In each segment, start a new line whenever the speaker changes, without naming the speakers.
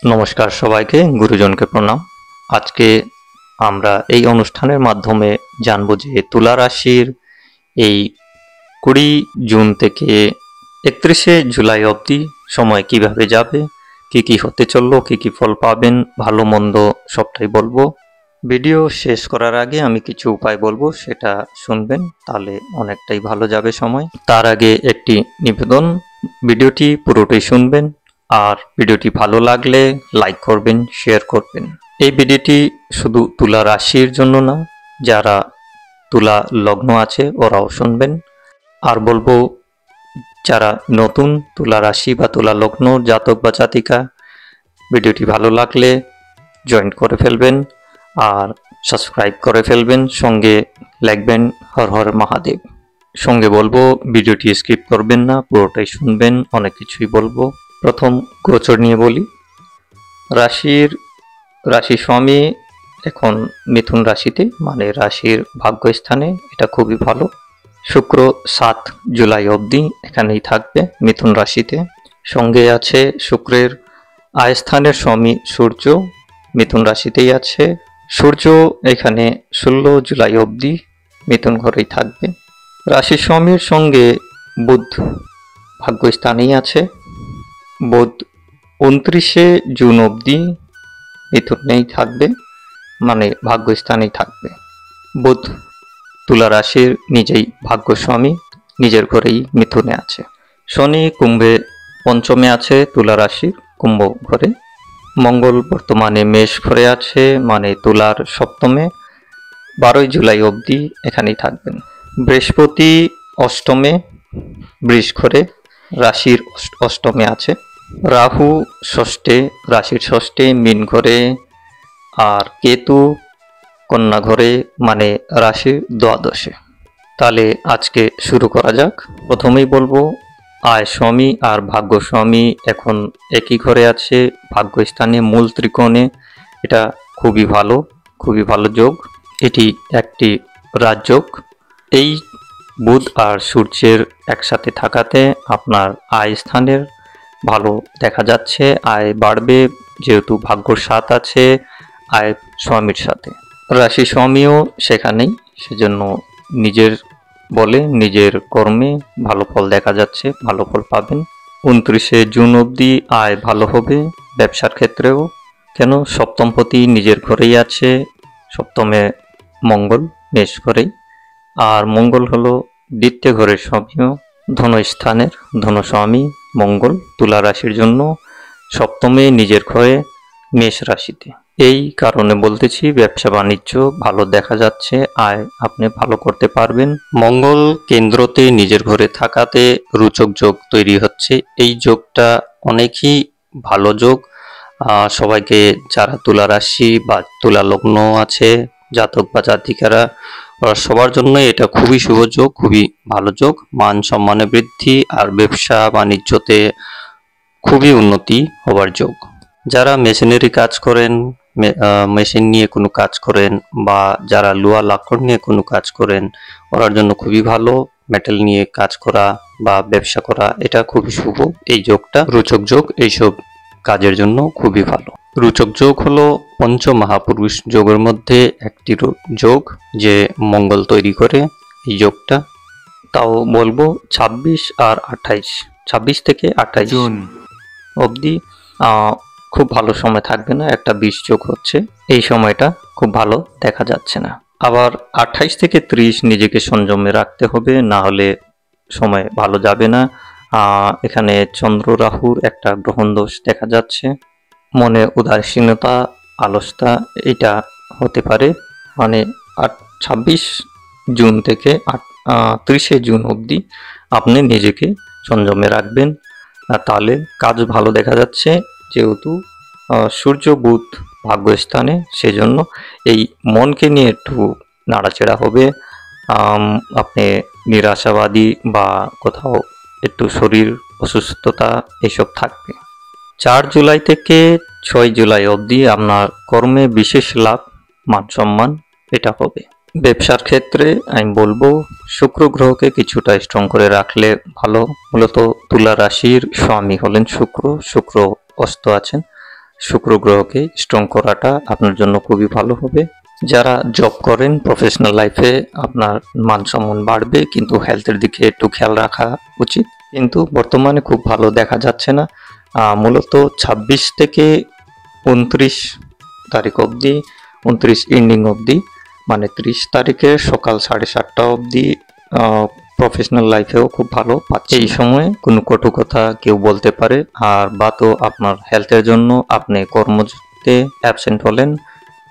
নমস্কার সবাইকে, গুরুজনকে প্রণাম। আজকে আমরা এই অনুষ্ঠানের মাধ্যমে জানব যে তুলা রাশির এই 20 জুন থেকে 31শে জুলাই অবধি সময় কিভাবে যাবে, কি কি হতে চললো, কি কি ফল পাবেন, ভালো মন্দ সবটাই বলবো। ভিডিও শেষ করার আগে আমি কিছু উপায় বলবো, সেটা শুনবেন, তাহলে অনেকটাই ভালো যাবে সময়। তার আগে একটি নিবেদন, ভিডিওটি পুরোটাই শুনবেন, আর ভিডিওটি ভালো লাগলে লাইক করবেন, শেয়ার করবেন। এই ভিডিওটি শুধু তুলা রাশির জন্য না, যারা তুলা লগ্ন আছে ওরাও শুনবেন। আর বলবো, যারা নতুন তুলা রাশি বা তুলা লগ্ন জাতক বা জাতিকা, ভিডিওটি ভালো লাগলে জয়েন করে ফেলবেন আর সাবস্ক্রাইব করে ফেলবেন, সঙ্গে লিখবেন হর হর মহাদেব। সঙ্গে বলবো ভিডিওটি স্কিপ করবেন না, পুরোটাই শুনবেন, অনেক কিছুই বলবো। প্রথম গোচর নিয়ে বলি। রাশি স্বামী এখন মিথুন রাশিতে, মানে রাশির ভাগ্যস্থানে, এটা খুবই ভালো। শুক্র 7 জুলাই অবধি এখানেই থাকবে মিথুন রাশিতে। সঙ্গে আছে শুক্রের আয়স্থানের স্বামী সূর্য, মিথুন রাশিতেই আছে। সূর্য এখানে 16 জুলাই অবধি মিথুন ঘরেই থাকবে। রাশি স্বামীর সঙ্গে বুধ ভাগ্যস্থানেই আছে। বুধ 29শে জুন অবধি মিথুনেই থাকবে, মানে ভাগ্যস্থানেই থাকবে। বুধ তুলা রাশির নিজেই ভাগ্যস্বামী, নিজের ঘরেই মিথুনে আছে। শনি কুম্ভে পঞ্চমে আছে, তুলা রাশির কুম্ভ ঘরে। মঙ্গল বর্তমানে মেষ ঘরে আছে, মানে তুলার সপ্তমে, 12 জুলাই অবধি এখানেই থাকবেন। বৃহস্পতি অষ্টমে বৃষ ঘরে, রাশির অষ্টমে আছে। রাহু ষষ্ঠে, রাশির ষষ্ঠে মীন ঘরে। আর কেতু কন্যা ঘরে, মানে রাশির দ্বাদশে। তাহলে আজকে শুরু করা যাক। প্রথমেই বলবো, আয় স্বামী আর ভাগ্য স্বামী এখন একই ঘরে আছে, ভাগ্যস্থানে মূল ত্রিকোণে। এটা খুবই ভালো যোগ। এটি একটি রাজযোগ। এই বুধ আর সূর্যের একসাথে থাকাতে আপনার আয় স্থানের ভালো দেখা যাচ্ছে, আয় বাড়বে, যেহেতু ভাগ্যর সাথ আছে আয় স্বামীর সাথে। রাশি স্বামীও সেখানেই, সেজন্য নিজের কর্মে ভালো ফল দেখা যাচ্ছে, ভালো ফল পাবেন। 29শে জুন অবধি আয় ভালো হবে, ব্যবসার ক্ষেত্রেও। কেন, সপ্তমপতি নিজের ঘরেই আছে, সপ্তমে মঙ্গল মেষ ঘরেই। আর মঙ্গল হলো দ্বিতীয় ঘরের স্বামীও, ধনস্থানের ধনস্বামী মঙ্গল তুলা রাশির জন্য সপ্তমে নিজের ঘরে মেষ রাশিতে। এই কারণে বলতেছি, ব্যবসা বাণিজ্য ভালো দেখা যাচ্ছে, আয় আপনি ভালো করতে পারবেন। মঙ্গল কেন্দ্রতে নিজের ঘরে থাকাতে রোচক যোগ তৈরি হচ্ছে। এই যোগটা অনেকই ভালো যোগ। সবাইকে, যারা তুলা রাশি বা তুলা লগ্ন আছে জাতক বা জাতিকারা, সবার জন্য এটা খুবই শুভ যোগ, খুবই ভালো যোগ। মান সম্মানে বৃদ্ধি আর ব্যবসা বাণিজ্যতে খুবই উন্নতি হবার যোগ। যারা মেশিনারি কাজ করেন, মেশিন নিয়ে কোনো কাজ করেন, বা যারা লোহা লাকড় নিয়ে কোনো কাজ করেন, ওনার জন্য খুবই ভালো। মেটাল নিয়ে কাজ করা বা ব্যবসা করা, এটা খুবই শুভ। এই যোগটা রোচক যোগ, এইসব কাজের জন্য খুবই ভালো। রোচক যোগ হলো পঞ্চ মহাপুরুষ যোগের মধ্যে একটি যোগ, যে মঙ্গল তৈরি করে এই যোগটা। তাও বলবো 26 আর 28, 26 থেকে 28 জুন অবধি খুব ভালো সময় থাকবে না, একটা 20 যোগ হচ্ছে, এই সময়টা খুব ভালো দেখা যাচ্ছে না। আবার 28 থেকে 30 নিজেকে সংযমে রাখতে হবে, না হলে সময় ভালো যাবে না। এখানে চন্দ্র রাহুর একটা গ্রহণ দোষ দেখা যাচ্ছে, মনে উদাসীনতা, আলসতা, এটা হতে পারে। মানে 26 জুন থেকে 30শে জুন অবধি আপনি নিজেকে সংযমে রাখবেন, তাহলে কাজ ভালো দেখা যাচ্ছে। যেহেতু সূর্য বুধ ভাগ্যস্থানে, সেজন্য এই মনকে নিয়ে একটু নাড়াচাড়া হবে। আপনি নিরাশাবাদী বা কোথাও একটু শরীর অসুস্থতা এসব থাকবে। 4 জুলাই থেকে 6 জুলাই অবধি আপনার কর্মে বিশেষ লাভ, মান সম্মান, এটা হবে। ব্যবসার ক্ষেত্রে আমি বলবো, শুক্র গ্রহকে কিছুটা স্ট্রং করে রাখলে ভালো। মূলত তুলা রাশির স্বামী হলেন শুক্র, শুক্র অস্ত আছেন। শুক্র গ্রহকে স্ট্রং করাটা আপনার জন্য খুবই ভালো হবে। যারা জব করেন প্রফেশনাল লাইফে আপনার মান সম্মান বাড়বে, কিন্তু হেলথের দিকে একটু খেয়াল রাখা উচিত। কিন্তু বর্তমানে খুব ভালো দেখা যাচ্ছে না। মূলত 26 থেকে 29 তারিখ অবধি, 29 এন্ডিং অবধি, মানে 30 তারিখে সকাল 7:30 অবধি প্রফেশনাল লাইফেও খুব ভালো পাচ্ছি। এই সময় কোনো কটু কথা কেউ বলতে পারে, আর বা তো আপনার হেলথের জন্য আপনি কর্মতে অ্যাবসেন্ট হলেন,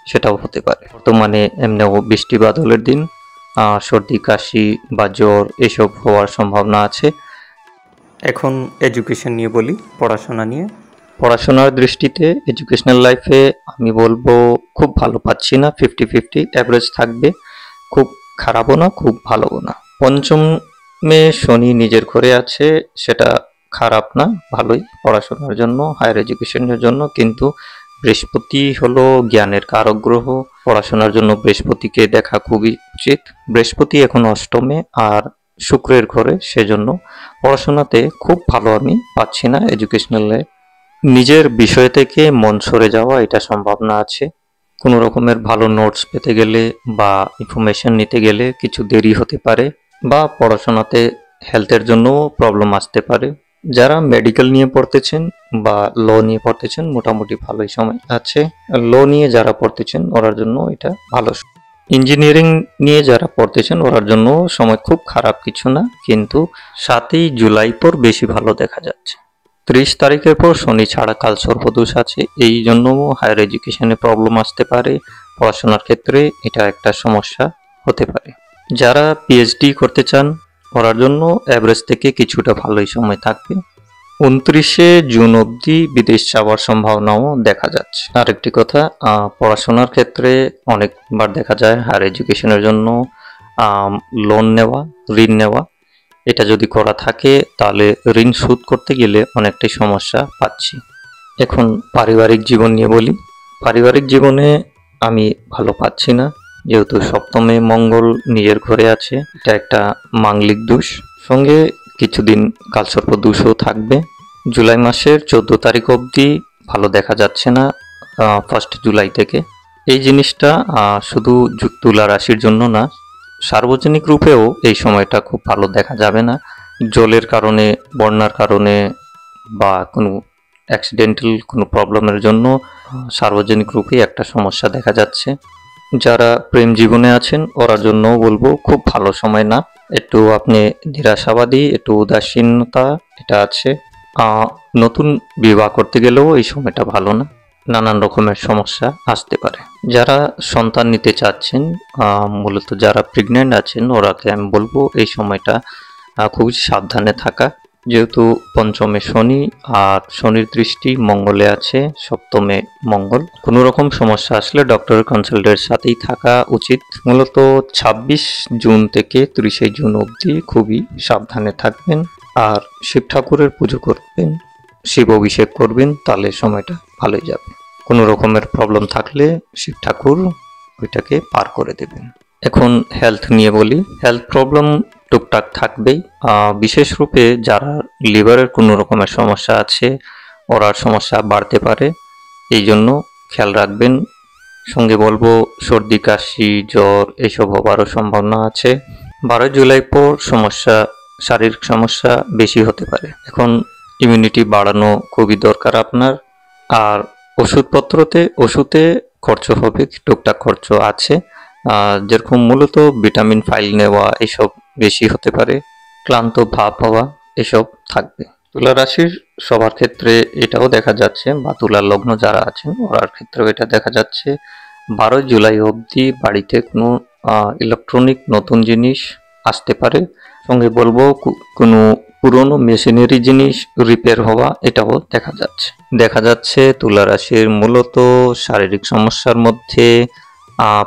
সেটাও হতে পারে। বর্তমানে এমনিও বৃষ্টি বাদলের দিন, সর্দি কাশি বা জ্বর এসব হওয়ার সম্ভাবনা আছে।
এখন এডুকেশন নিয়ে বলি, পড়াশোনা নিয়ে।
পড়াশোনার দৃষ্টিতে এডুকেশনাল লাইফে আমি বলবো খুব ভালো পাচ্ছি না, 50-50 অ্যাভারেজ থাকবে, খুব খারাপও না খুব ভালোও না। পঞ্চমে শনি নিজের ঘরে আছে, সেটা খারাপ না, ভালোই পড়াশোনার জন্য, হায়ার এডুকেশনের জন্য। কিন্তু বৃহস্পতি হলো জ্ঞানের কারক গ্রহ, পড়াশোনার জন্য বৃহস্পতিকে দেখা খুবই উচিত। বৃহস্পতি এখন অষ্টমে আর শুক্রের ঘরে, সেজন্য পড়াশোনাতে খুব ভালো আমি পাচ্ছি না। এডুকেশনালে নিজের বিষয় থেকে মন সরে যাওয়া, এটা সম্ভাবনা আছে। কোনো রকমের ভালো নোটস পেতে গেলে বা ইনফরমেশন নিতে গেলে কিছু দেরি হতে পারে, বা পড়াশোনাতে হেলথের জন্য প্রবলেম আসতে পারে। যারা মেডিকেল নিয়ে পড়তেছেন বা ল নিয়ে পড়তেছেন, মোটামুটি ভালোই সময় আছে। ল নিয়ে যারা পড়তেছেন ওরার জন্য এটা ভালো। ইঞ্জিনিয়ারিং নিয়ে যারা পড়তেছেন ওরার জন্য সময় খুব খারাপ কিছু না, কিন্তু 7ই জুলাই পর বেশি ভালো দেখা যাচ্ছে। 30 তারিখের পর শনি ছাড়া কাল সর্পদোষ আছে, এই জন্য হায়ার এডুকেশনে প্রবলেম আসতে পারে। পড়াশোনার ক্ষেত্রে এটা একটা সমস্যা হতে পারে। যারা পিএইচডি করতে চান ওরার জন্য অ্যাভারেজ থেকে কিছুটা ভালোই সময় থাকবে। 29শে জুন অবধি বিদেশ যাওয়ার সম্ভাবনাও দেখা যাচ্ছে। আরেকটি কথা, পড়াশোনার ক্ষেত্রে অনেকবার দেখা যায় হায়ার এডুকেশনের জন্য লোন নেওয়া, ঋণ নেওয়া, এটা যদি করা থাকে তাহলে ঋণ শোধ করতে গেলে অনেকটাই সমস্যা পাচ্ছি। এখন পারিবারিক জীবন নিয়ে বলি। পারিবারিক জীবনে আমি ভালো পাচ্ছি না, যেহেতু সপ্তমে মঙ্গল নিজের ঘরে আছে, এটা একটা মাঙ্গলিক দোষ, সঙ্গে কিছুদিন কালসর্প দোষও থাকবে। জুলাই মাসের 14 তারিখ অবধি ভালো দেখা যাচ্ছে না, 1 জুলাই থেকে। এই জিনিসটা শুধু তুলা রাশির জন্য না, সার্বজনিক রূপেও এই সময়টা খুব ভালো দেখা যাবে না। জলের কারণে, বন্যার কারণে বা কোনো অ্যাক্সিডেন্টাল কোনো প্রবলেমের জন্য সার্বজনিক রূপে একটা সমস্যা দেখা যাচ্ছে। যারা প্রেম জীবনে আছেন ওরার জন্য বলবো খুব ভালো সময় না, একটু আপনি নিরাশাবাদী, একটু উদাসীনতা এটা আছে। নতুন বিবাহ করতে গেলেও এই সময়টা ভালো না, নানান রকমের সমস্যা আসতে পারে। যারা সন্তান নিতে চাচ্ছেন, মূলত যারা প্রেগনেন্ট আছেন ওরাকে আমি বলবো এই সময়টা খুবই সাবধানে থাকা, যেহেতু পঞ্চমে শনি আর শনির দৃষ্টি মঙ্গলে আছে, সপ্তমে মঙ্গল। কোনো রকম সমস্যা আসলে ডক্টরের কনসাল্টের সাথেই থাকা উচিত। মূলত 26 জুন থেকে 30শে জুন অবধি খুবই সাবধানে থাকবেন, আর শিব ঠাকুরের পুজো করবেন, শিব অভিষেক করবেন, তাহলে সময়টা ভালোই যাবে। কোনো রকমের প্রবলেম থাকলে শিব ঠাকুর ওইটাকে পার করে দেবেন। এখন হেলথ নিয়ে বলি। হেলথ প্রবলেম টুকটাক থাকবেই, বিশেষ রূপে যারা লিভারের কোনো রকমের সমস্যা আছে ওরার সমস্যা বাড়তে পারে, এই জন্য খেয়াল রাখবেন। সঙ্গে বলবো সর্দি কাশি জ্বর এসব হবারও সম্ভাবনা আছে। 12 জুলাই পর শারীরিক সমস্যা বেশি হতে পারে। এখন ইমিউনিটি বাড়ানো খুবই দরকার আপনার। আর ওষুধে খরচ হবে, টুকটাক খরচ আছে, যেরকম মূলত ভিটামিন ফাইল নেওয়া এসব বেশি হতে পারে, ক্লান্ত ভাব হওয়া এসব থাকবে। তুলা রাশির সবার ক্ষেত্রে এটাও দেখা যাচ্ছে, বা তুলা লগ্ন যারা আছেন ওরার ক্ষেত্রেও এটা দেখা যাচ্ছে। 12 জুলাই অবধি বাড়িতে কোনো ইলেকট্রনিক নতুন জিনিস আসতে পারে। সঙ্গে বলবো কোনো পুরনো মেশিনারি জিনিস রিপেয়ার হওয়া, এটাও দেখা যাচ্ছে। তুলা রাশির মূলত শারীরিক সমস্যার মধ্যে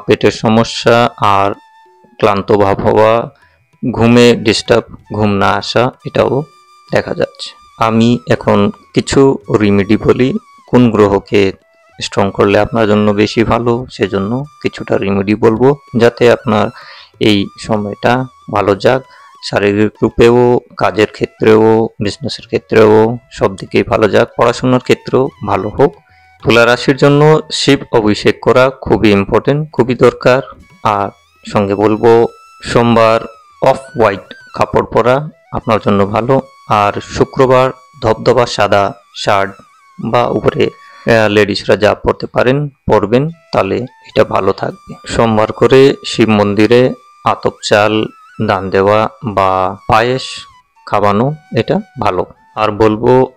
পেটের সমস্যা আর ক্লান্ত ভাব হওয়া, ঘুমে ডিস্টার্ব, ঘুম না আসা, এটাও দেখা যাচ্ছে। আমি এখন কিছু রিমেডি বলি, কোন গ্রহকে স্ট্রং করলে আপনার জন্য বেশি ভালো, সেজন্য কিছুটা রিমেডি বলবো, যাতে আপনার এই সময়টা ভালো যাক, শারীরিক রূপেও, কাজের ক্ষেত্রেও, বিজনেসের ক্ষেত্রেও, সব দিকেই ভালো যাক, পড়াশোনার ক্ষেত্রেও ভালো হোক, তুলা রাশির জন্য শিব অভিষেক করা খুবই ইম্পর্টেন্ট, খুবই দরকার। আর সঙ্গে বলবো সোমবার অফ হোয়াইট কাপড় পরা আপনার জন্য ভালো। আর শুক্রবার ধবধবা সাদা শার্ট বা উপরে লেডিসরা যা পরতে পারেন পরবেন, তাহলে এটা ভালো থাকবে। সোমবার করে শিব মন্দিরে আতপ চাল দান দেওয়া বা পায়েস খাওয়ানো, এটা ভালো। আর বলবো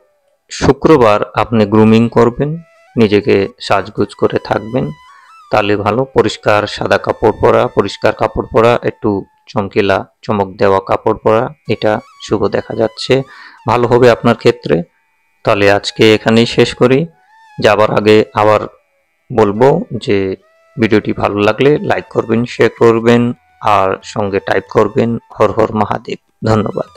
শুক্রবার আপনি গ্রুমিং করবেন, নিজেকে সাজগোজ করে থাকবেন, তাহলে ভালো। পরিষ্কার সাদা কাপড় পরা, পরিষ্কার কাপড় পরা, একটু চমকিলা চমক দেওয়া কাপড় পরা, এটা শুভ দেখা যাচ্ছে, ভালো হবে আপনার ক্ষেত্রে। তাহলে আজকে এখানেই শেষ করি। যাবার আগে আবার বলবো যে ভিডিওটি ভালো লাগলে লাইক করবেন, শেয়ার করবেন আর সঙ্গে টাইপ করবেন হর হর মহাদেব। ধন্যবাদ।